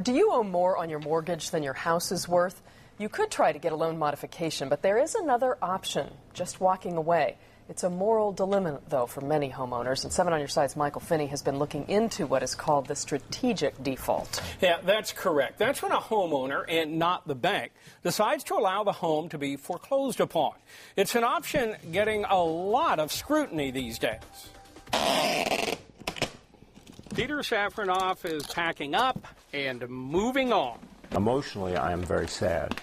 Do you owe more on your mortgage than your house is worth? You could try to get a loan modification, but there is another option, just walking away. It's a moral dilemma, though, for many homeowners. And 7 on Your Side's Michael Finney has been looking into what is called the strategic default. Yeah, that's correct. That's when a homeowner, and not the bank, decides to allow the home to be foreclosed upon. It's an option getting a lot of scrutiny these days. Peter Safronoff is packing up and moving on. Emotionally, I am very sad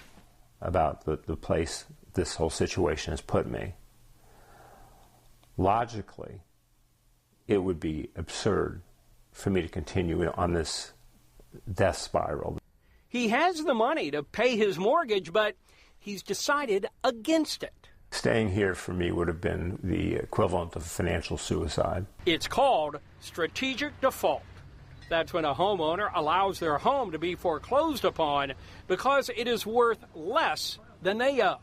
about the place this whole situation has put me. Logically, it would be absurd for me to continue on this death spiral. He has the money to pay his mortgage, but he's decided against it. Staying here for me would have been the equivalent of financial suicide. It's called strategic default. That's when a homeowner allows their home to be foreclosed upon because it is worth less than they owe.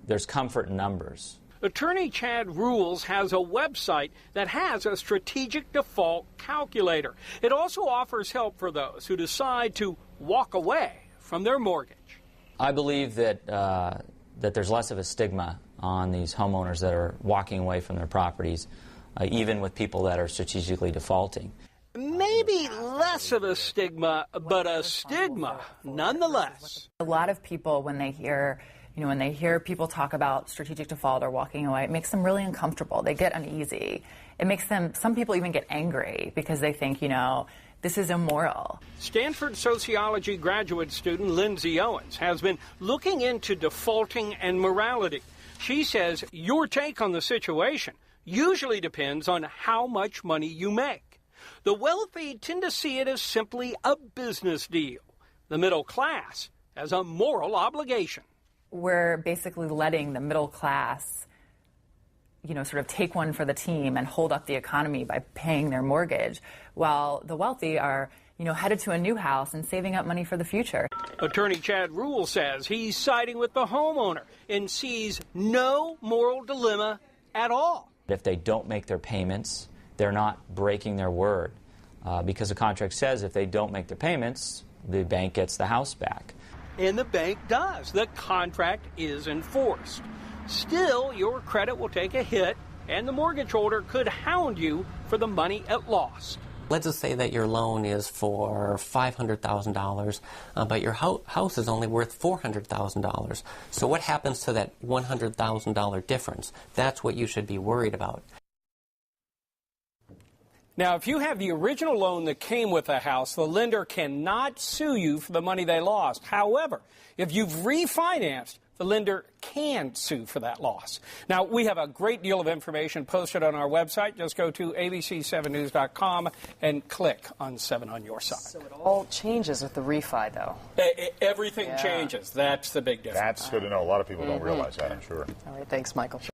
There's comfort in numbers. Attorney Chad Rules has a website that has a strategic default calculator. It also offers help for those who decide to walk away from their mortgage. I believe that there's less of a stigma on these homeowners that are walking away from their properties, even with people that are strategically defaulting. Maybe less of a stigma, but a stigma nonetheless. A lot of people, when they hear people talk about strategic default or walking away, it makes them really uncomfortable. They get uneasy. It makes them, some people even get angry because they think, this is immoral. Stanford sociology graduate student Lindsay Owens has been looking into defaulting and morality. She says your take on the situation usually depends on how much money you make. The wealthy tend to see it as simply a business deal. The middle class has a moral obligation. We're basically letting the middle class, sort of take one for the team and hold up the economy by paying their mortgage, while the wealthy are, headed to a new house and saving up money for the future. Attorney Chad Rule says he's siding with the homeowner and sees no moral dilemma at all. If they don't make their payments, they're not breaking their word, because the contract says if they don't make their payments, the bank gets the house back. And the bank does. The contract is enforced. Still, your credit will take a hit, and the mortgage holder could hound you for the money it lost. Let's just say that your loan is for $500,000, but your house is only worth $400,000. So what happens to that $100,000 difference? That's what you should be worried about. Now, if you have the original loan that came with the house, the lender cannot sue you for the money they lost. However, if you've refinanced, the lender can sue for that loss. Now, we have a great deal of information posted on our website. Just go to abc7news.com and click on 7 on Your Side. So it all changes with the refi, though. Everything changes. That's the big difference. That's good to know. A lot of people don't realize that, I'm sure. All right, thanks, Michael.